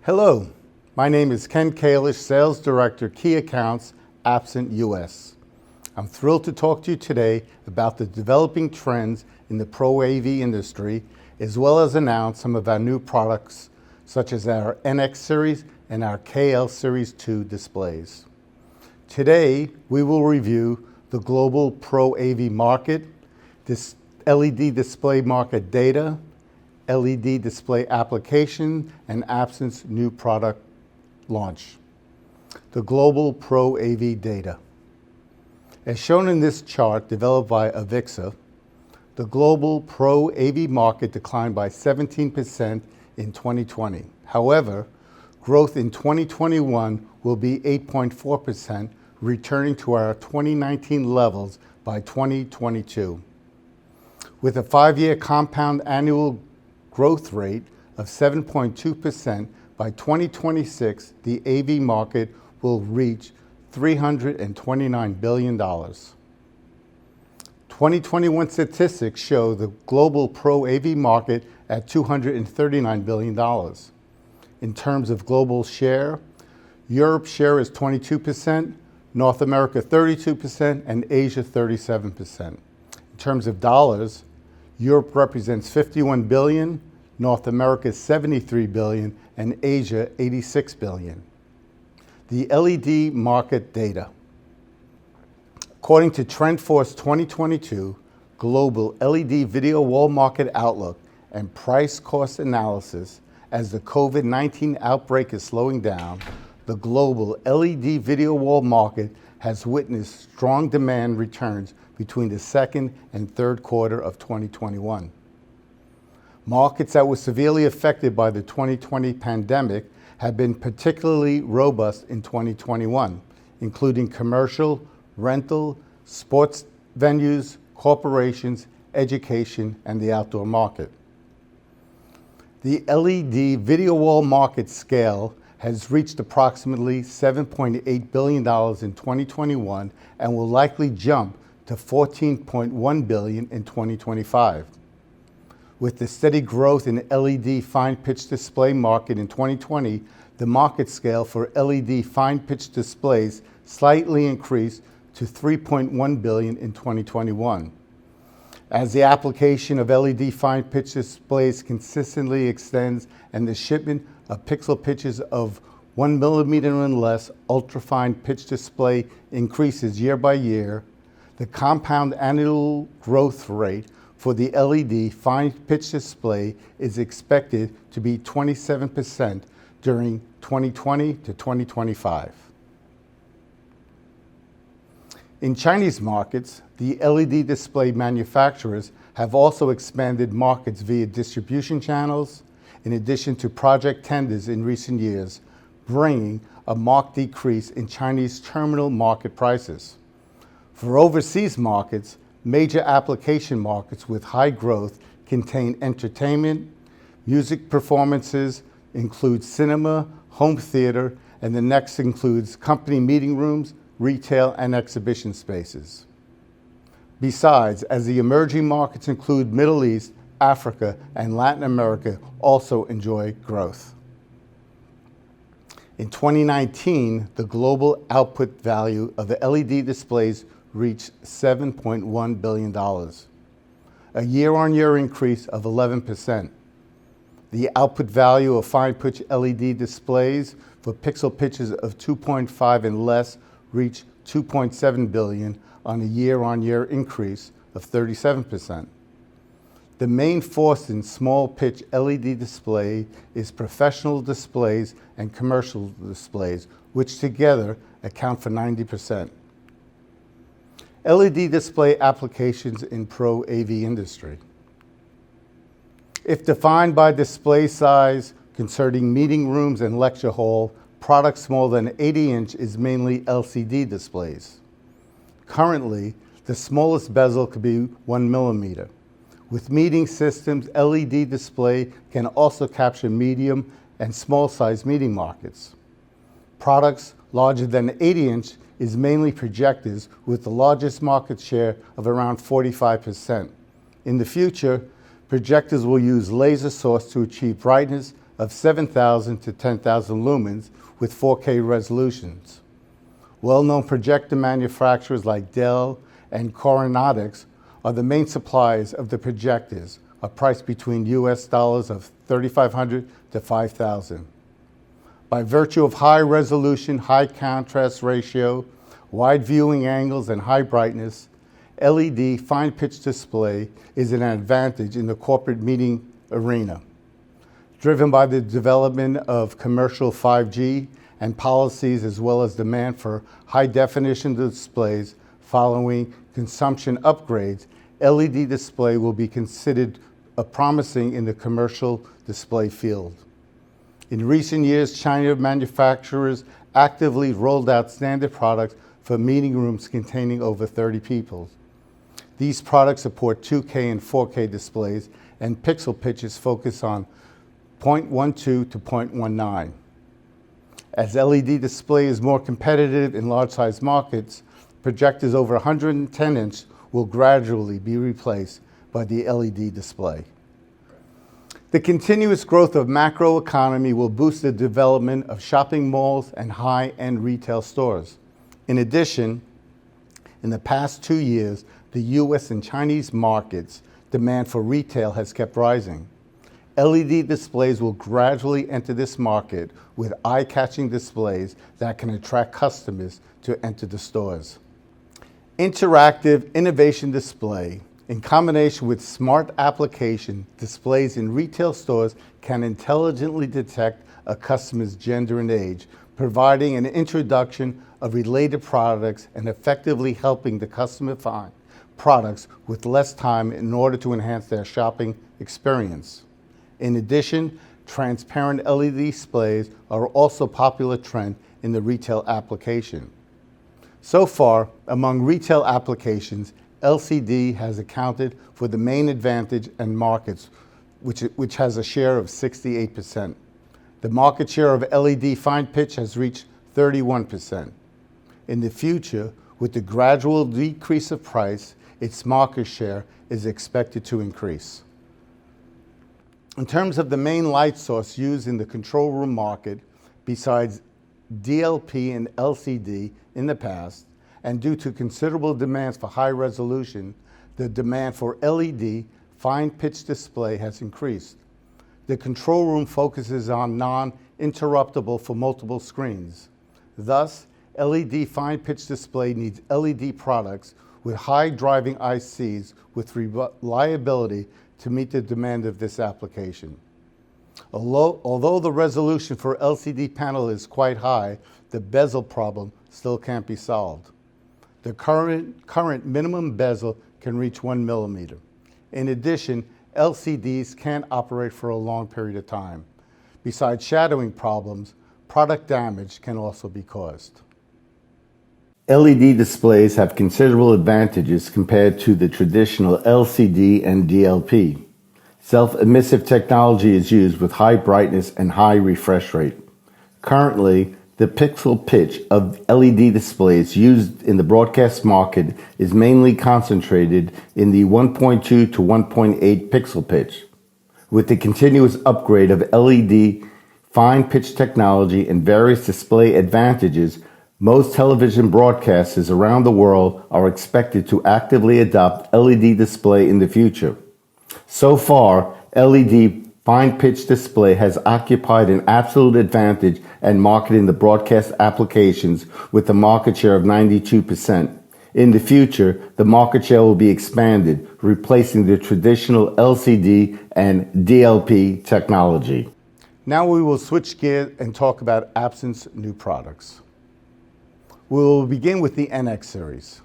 Hello, my name is Ken Kalish, Sales Director, Key Accounts, Absen US. I'm thrilled to talk to you today about the developing trends in the ProAV industry, as well as announce some of our new products, such as our NX Series and our KL Series 2 displays. Today, we will review the global ProAV market, this LED display market data, LED display application, and Absen's new product launch. The global ProAV data. As shown in this chart developed by Avixa, the global ProAV market declined by 17% in 2020. However, growth in 2021 will be 8.4%, returning to our 2019 levels by 2022. With a 5-year compound annual growth rate of 7.2%, by 2026, the AV market will reach $329 billion. 2021 statistics show the global ProAV market at $239 billion. In terms of global share, Europe's share is 22%, North America 32%, and Asia 37%. In terms of dollars, Europe represents $51 billion, North America 73 billion, and Asia 86 billion. The LED market data. According to TrendForce 2022 Global LED Video Wall Market Outlook and Price Cost Analysis, as the COVID-19 outbreak is slowing down, the global LED video wall market has witnessed strong demand returns between the second and third quarter of 2021. Markets that were severely affected by the 2020 pandemic have been particularly robust in 2021, including commercial, rental, sports venues, corporations, education, and the outdoor market. The LED video wall market scale has reached approximately $7.8 billion in 2021 and will likely jump to $14.1 billion in 2025. With the steady growth in LED fine-pitch display market in 2020, the market scale for LED fine-pitch displays slightly increased to $3.1 billion in 2021. As the application of LED fine-pitch displays consistently extends and the shipment of pixel pitches of 1 millimeter and less ultra-fine pitch display increases year by year, the compound annual growth rate for the LED fine pitch display is expected to be 27% during 2020 to 2025. In Chinese markets, the LED display manufacturers have also expanded markets via distribution channels, in addition to project tenders in recent years, bringing a marked decrease in Chinese terminal market prices. For overseas markets, major application markets with high growth contain entertainment, music performances, include cinema, home theater, and the next includes company meeting rooms, retail, and exhibition spaces. Besides, as the emerging markets include Middle East, Africa, and Latin America also enjoy growth. In 2019, the global output value of the LED displays reached $7.1 billion, a year-on-year increase of 11%. The output value of fine-pitch LED displays for pixel pitches of 2.5 and less reached $2.7 billion on a year-on-year increase of 37%. The main force in small pitch LED display is professional displays and commercial displays, which together account for 90%. LED display applications in ProAV industry. If defined by display size concerning meeting rooms and lecture hall, products smaller than 80-inch is mainly LCD displays. Currently, the smallest bezel could be 1 millimeter. With meeting systems, LED display can also capture medium and small size meeting markets. Products larger than 80-inch is mainly projectors, with the largest market share of around 45%. In the future, projectors will use laser source to achieve brightness of 7,000 to 10,000 lumens with 4K resolutions. Well-known projector manufacturers like Dell and Coronadics are the main suppliers of the projectors, are priced between US dollars of $3,500 to $5,000. By virtue of high resolution, high contrast ratio, wide viewing angles, and high brightness, LED fine pitch display is an advantage in the corporate meeting arena. Driven by the development of commercial 5G and policies, as well as demand for high definition displays following consumption upgrades, LED display will be considered promising in the commercial display field. In recent years, China manufacturers actively rolled out standard products for meeting rooms containing over 30 people. These products support 2K and 4K displays, and pixel pitches focus on 0.12 to 0.19. As LED display is more competitive in large-sized markets, projectors over 110 inch will gradually be replaced by the LED display. The continuous growth of macroeconomy will boost the development of shopping malls and high-end retail stores. In addition, in the past 2 years, the US and Chinese markets' demand for retail has kept rising. LED displays will gradually enter this market with eye-catching displays that can attract customers to enter the stores. Interactive innovation display, in combination with smart application displays in retail stores, can intelligently detect a customer's gender and age, providing an introduction of related products and effectively helping the customer find products with less time in order to enhance their shopping experience. In addition, transparent LED displays are also a popular trend in the retail application. So far, among retail applications, LCD has accounted for the main advantage and markets, which has a share of 68%. The market share of LED fine pitch has reached 31%. In the future, with the gradual decrease of price, its market share is expected to increase. In terms of the main light source used in the control room market, besides DLP and LCD in the past, and due to considerable demands for high resolution, the demand for LED fine pitch display has increased. The control room focuses on non-interruptible for multiple screens. Thus, LED fine pitch display needs LED products with high driving ICs with reliability to meet the demand of this application. Although the resolution for LCD panel is quite high, the bezel problem still can't be solved. The current minimum bezel can reach 1 millimeter. In addition, LCDs can't operate for a long period of time. Besides shadowing problems, product damage can also be caused. LED displays have considerable advantages compared to the traditional LCD and DLP. Self-emissive technology is used with high brightness and high refresh rate. Currently, the pixel pitch of LED displays used in the broadcast market is mainly concentrated in the 1.2 to 1.8 pixel pitch. With the continuous upgrade of LED fine pitch technology and various display advantages, most television broadcasters around the world are expected to actively adopt LED display in the future. So far, LED fine pitch display has occupied an absolute advantage and market in the broadcast applications with a market share of 92%. In the future, the market share will be expanded, replacing the traditional LCD and DLP technology. Now we will switch gears and talk about Absen's new products. We will begin with the NX series.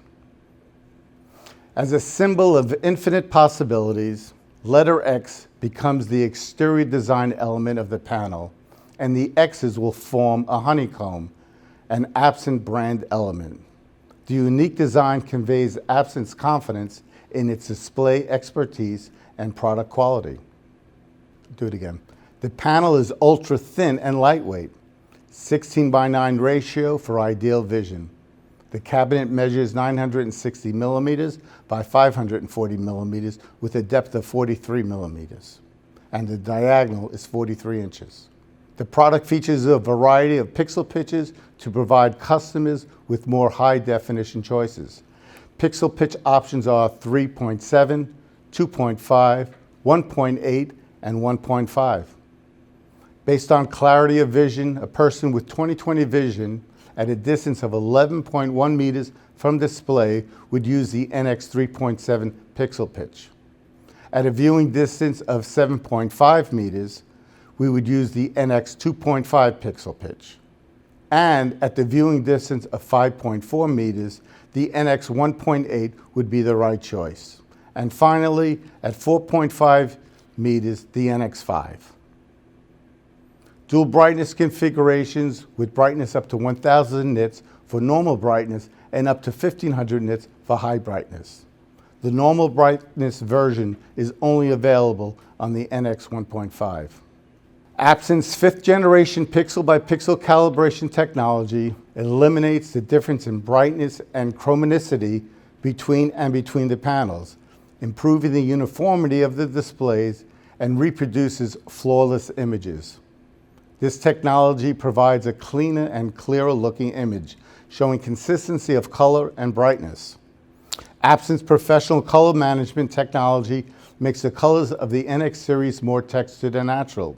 As a symbol of infinite possibilities, letter X becomes the exterior design element of the panel, and the X's will form a honeycomb, an Absen brand element. The unique design conveys Absen's confidence in its display expertise and product quality. Do it again. The panel is ultra thin and lightweight, 16:9 ratio for ideal vision. The cabinet measures 960 millimeters by 540 millimeters with a depth of 43 millimeters, and the diagonal is 43 inches. The product features a variety of pixel pitches to provide customers with more high-definition choices. Pixel pitch options are 3.7, 2.5, 1.8, and 1.5. Based on clarity of vision, a person with 20/20 vision at a distance of 11.1 meters from display would use the NX 3.7 pixel pitch. At a viewing distance of 7.5 meters, we would use the NX 2.5 pixel pitch. And at the viewing distance of 5.4 meters, the NX 1.8 would be the right choice. And finally, at 4.5 meters, the NX 5. Dual brightness configurations with brightness up to 1000 nits for normal brightness and up to 1500 nits for high brightness. The normal brightness version is only available on the NX 1.5. Absen's 5th generation pixel-by-pixel calibration technology eliminates the difference in brightness and chromaticity between the panels, improving the uniformity of the displays and reproduces flawless images. This technology provides a cleaner and clearer looking image, showing consistency of color and brightness. Absen's professional color management technology makes the colors of the NX series more textured and natural.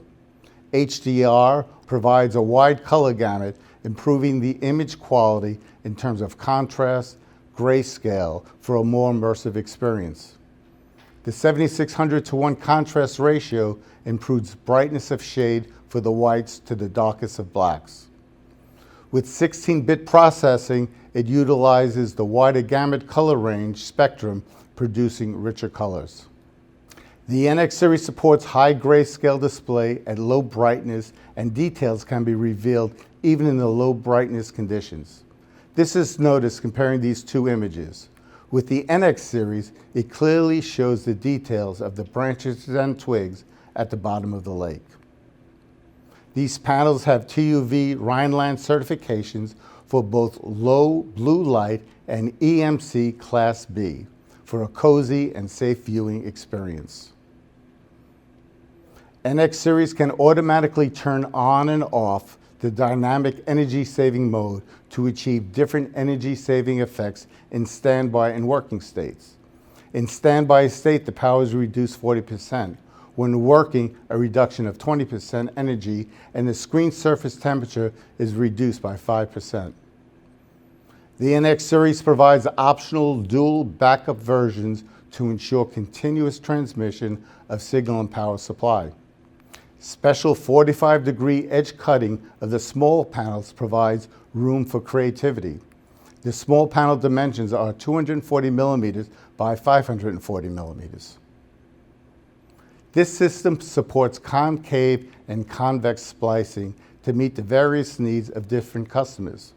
HDR provides a wide color gamut, improving the image quality in terms of contrast, grayscale for a more immersive experience. The 7600:1 contrast ratio improves brightness of shade for the whites to the darkest of blacks. With 16-bit processing, it utilizes the wider gamut color range spectrum, producing richer colors. The NX series supports high grayscale display at low brightness, and details can be revealed even in the low brightness conditions. This is noticed comparing these two images. With the NX series, it clearly shows the details of the branches and twigs at the bottom of the lake. These panels have TUV Rhineland certifications for both low blue light and EMC Class B for a cozy and safe viewing experience. NX series can automatically turn on and off the dynamic energy saving mode to achieve different energy saving effects in standby and working states. In standby state, the power is reduced 40%. When working, a reduction of 20% energy, and the screen surface temperature is reduced by 5%. The NX series provides optional dual backup versions to ensure continuous transmission of signal and power supply. Special 45-degree edge cutting of the small panels provides room for creativity. The small panel dimensions are 240 millimeters by 540 millimeters. This system supports concave and convex splicing to meet the various needs of different customers.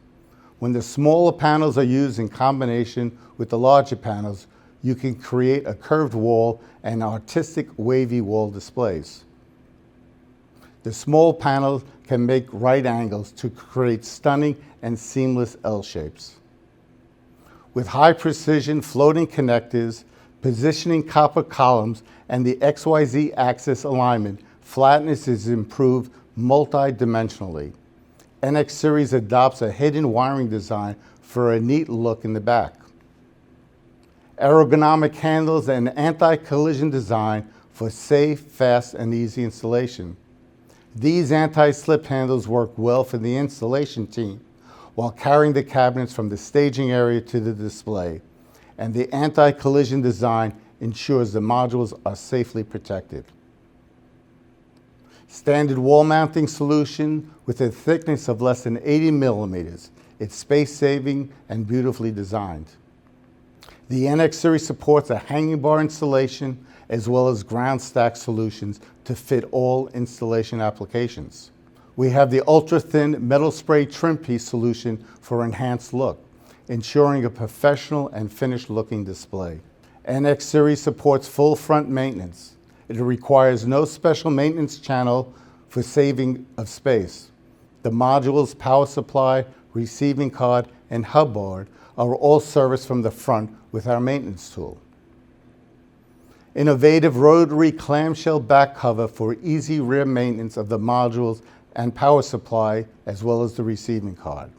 When the smaller panels are used in combination with the larger panels, you can create a curved wall and artistic wavy wall displays. The small panels can make right angles to create stunning and seamless L shapes. With high precision floating connectors, positioning copper columns, and the XYZ axis alignment, flatness is improved multi-dimensionally. NX series adopts a hidden wiring design for a neat look in the back. Ergonomic handles and anti-collision design for safe, fast, and easy installation. These anti-slip handles work well for the installation team while carrying the cabinets from the staging area to the display, and the anti-collision design ensures the modules are safely protected. Standard wall mounting solution with a thickness of less than 80 millimeters. It's space-saving and beautifully designed. The NX series supports a hanging bar installation as well as ground stack solutions to fit all installation applications. We have the ultra-thin metal spray trim piece solution for enhanced look, ensuring a professional and finished looking display. NX series supports full front maintenance. It requires no special maintenance channel for saving of space. The modules, power supply, receiving card, and hub board are all serviced from the front with our maintenance tool. Innovative rotary clamshell back cover for easy rear maintenance of the modules and power supply, as well as the receiving card.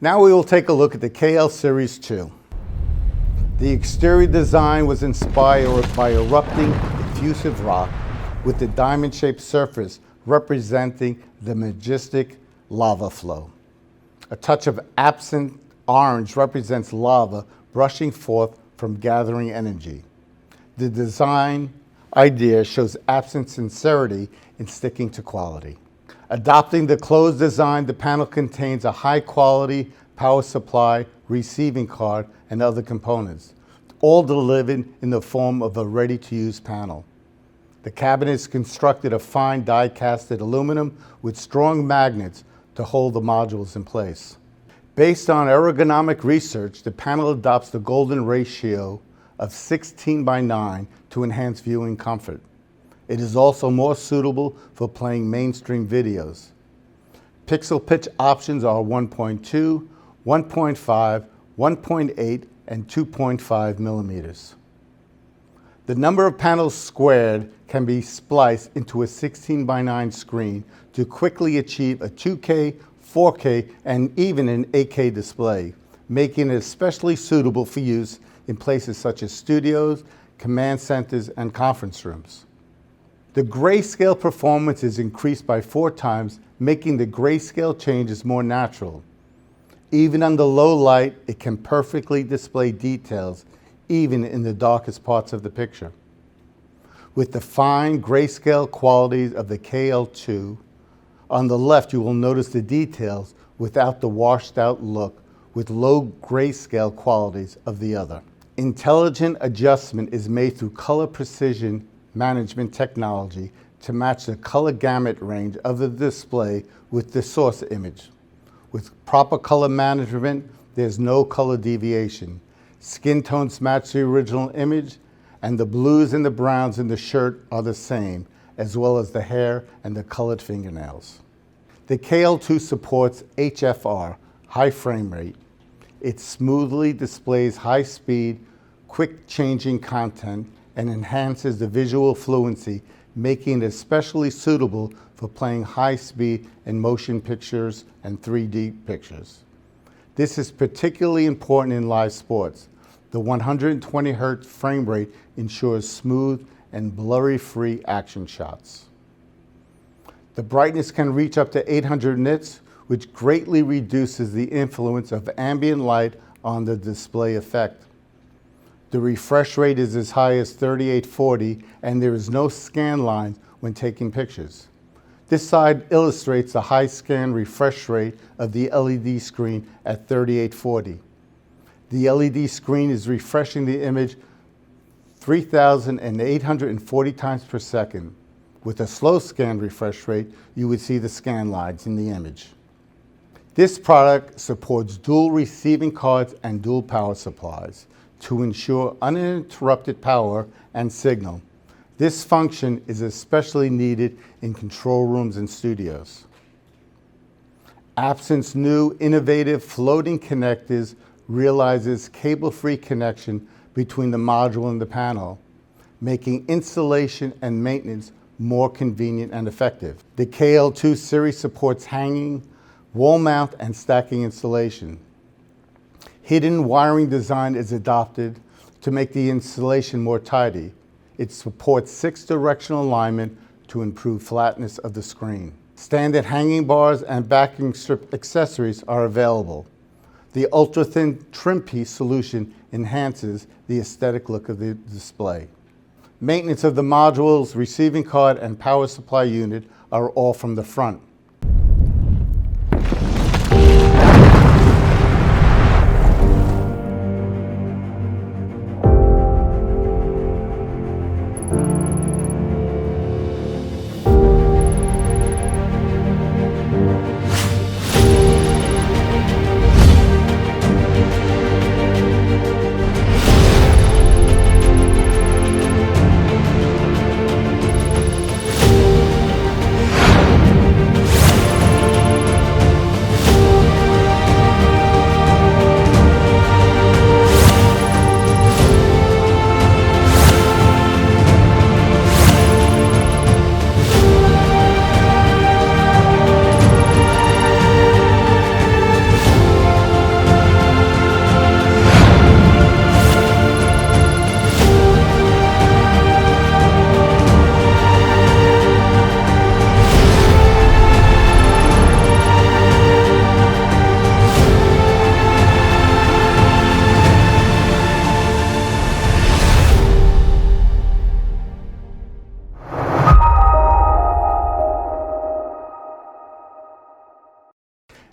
Now we will take a look at the KL Series 2. The exterior design was inspired by erupting effusive rock with the diamond-shaped surface representing the majestic lava flow. A touch of Absen orange represents lava brushing forth from gathering energy. The design idea shows Absen sincerity in sticking to quality. Adopting the closed design, the panel contains a high-quality power supply, receiving card, and other components, all delivered in the form of a ready-to-use panel. The cabinet is constructed of fine die-casted aluminum with strong magnets to hold the modules in place. Based on ergonomic research, the panel adopts the golden ratio of 16:9 to enhance viewing comfort. It is also more suitable for playing mainstream videos. Pixel pitch options are 1.2, 1.5, 1.8, and 2.5 millimeters. The number of panels squared can be spliced into a 16:9 screen to quickly achieve a 2K, 4K, and even an 8K display, making it especially suitable for use in places such as studios, command centers, and conference rooms. The grayscale performance is increased by 4 times, making the grayscale changes more natural. Even under low light, it can perfectly display details, even in the darkest parts of the picture. With the fine grayscale qualities of the KL2, on the left you will notice the details without the washed out look with low grayscale qualities of the other. Intelligent adjustment is made through color precision management technology to match the color gamut range of the display with the source image. With proper color management, there's no color deviation. Skin tones match the original image, and the blues and the browns in the shirt are the same, as well as the hair and the colored fingernails. The KL2 supports HFR, high frame rate. It smoothly displays high speed, quick changing content and enhances the visual fluency, making it especially suitable for playing high speed and motion pictures and 3D pictures. This is particularly important in live sports. The 120 Hz frame rate ensures smooth and blurry-free action shots. The brightness can reach up to 800 nits, which greatly reduces the influence of ambient light on the display effect. The refresh rate is as high as 3840, and there is no scan lines when taking pictures. This slide illustrates the high scan refresh rate of the LED screen at 3840. The LED screen is refreshing the image 3,840 times per second. With a slow scan refresh rate, you would see the scan lines in the image. This product supports dual receiving cards and dual power supplies to ensure uninterrupted power and signal. This function is especially needed in control rooms and studios. Absen's new innovative floating connectors realizes cable-free connection between the module and the panel, making installation and maintenance more convenient and effective. The KL2 series supports hanging, wall mount, and stacking installation. Hidden wiring design is adopted to make the installation more tidy. It supports 6-directional alignment to improve flatness of the screen. Standard hanging bars and backing strip accessories are available. The ultra-thin trim piece solution enhances the aesthetic look of the display. Maintenance of the modules, receiving card, and power supply unit are all from the front.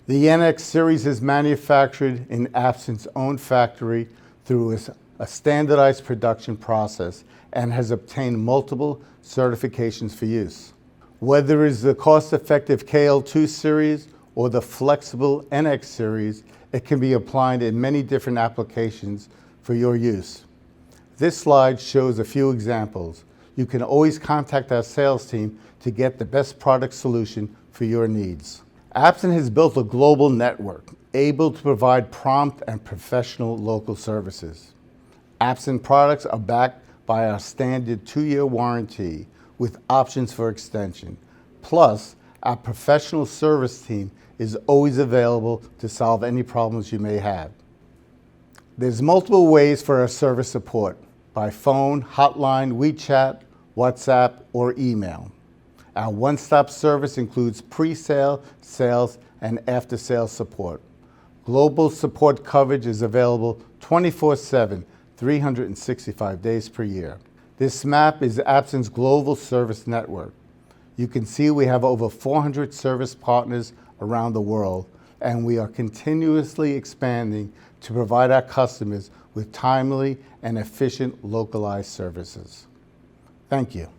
The NX series is manufactured in Absen's own factory through a standardized production process and has obtained multiple certifications for use. Whether it is the cost-effective KL2 series or the flexible NX series, it can be applied in many different applications for your use. This slide shows a few examples. You can always contact our sales team to get the best product solution for your needs. Absen has built a global network able to provide prompt and professional local services. Absen products are backed by our standard 2-year warranty with options for extension. Plus, our professional service team is always available to solve any problems you may have. There's multiple ways for our service support: by phone, hotline, WeChat, WhatsApp, or email. Our one-stop service includes pre-sale, sales, and after-sales support. Global support coverage is available 24/7, 365 days per year. This map is Absen's global service network. You can see we have over 400 service partners around the world, and we are continuously expanding to provide our customers with timely and efficient localized services. Thank you.